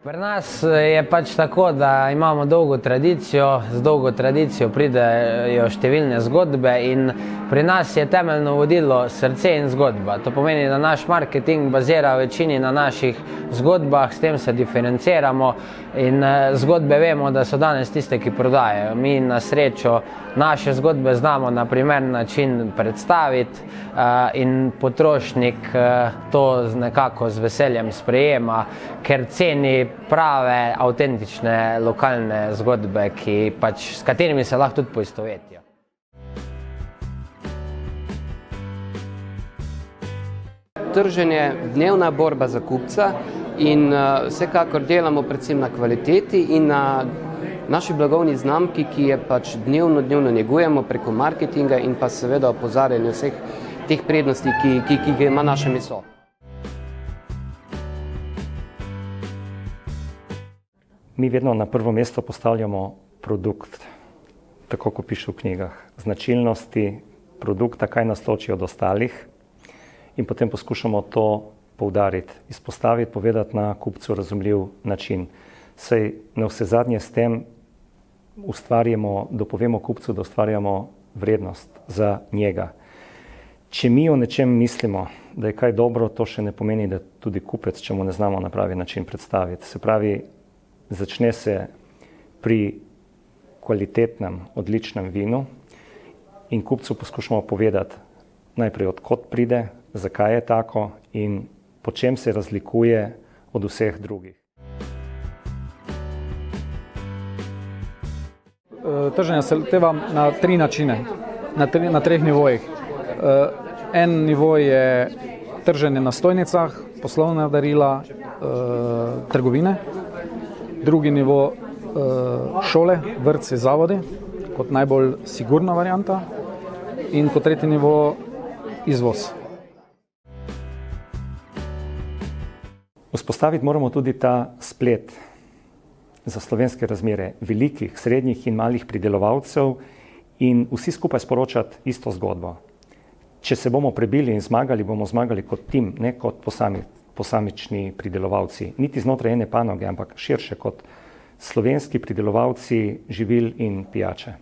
Pri nas je pač tako, da imamo dolgo tradicijo, z dolgo tradicijo pridejo številne zgodbe in pri nas je temeljno vodilo srce in zgodba. To pomeni, da naš marketing bazira v večini na naših zgodbah, s tem se diferenciramo in zgodbe vemo, da so danes tiste, ki prodajajo. Mi na srečo naše zgodbe znamo na primeren način predstaviti in potrošnik to nekako z veseljem sprejema, ker ceni prave, avtentične, lokalne zgodbe, s katerimi se lahko tudi poistovetijo. Trženje, dnevna borba za kupca in vsekakor delamo predvsem na kvaliteti in na naši blagovni znamki, ki je pač dnevno negujemo preko marketinga in pa seveda opozarjanje vseh teh prednosti, ki ima naše meso. Mi vedno na prvo mesto postavljamo produkt, tako kot piše v knjigah. Značilnosti produkta, kaj nas loči od ostalih in potem poskušamo to poudariti, izpostaviti, povedati na kupcu razumljiv način. Saj navsezadnje s tem dopovemo kupcu, da ustvarjamo vrednost za njega. Če mi o nečem mislimo, da je kaj dobro, to še ne pomeni, da tudi kupec, če mu ne znamo na pravi način predstaviti. Se pravi, začne se pri kvalitetnem, odličnem vinu in kupcu poskušamo povedati najprej, odkot pride, zakaj je tako in po čem se razlikuje od vseh drugih. Trženje se loteva na 3 načine, na 3 nivojih. En nivo je trženje na stojnicah, poslovna darila, trgovine. Drugi nivo šole, vrtci, zavodi, kot najbolj sigurna varianta. In kot tretji nivo izvoz. Vzpostaviti moramo tudi ta splet za slovenske razmere velikih, srednjih in malih pridelovalcev in vsi skupaj sporočati isto zgodbo. Če se bomo prebili in zmagali, bomo zmagali kot tim, ne kot posamični pridelovalci. Niti znotraj ene panoge, ampak širše kot slovenski pridelovalci živil in pijače.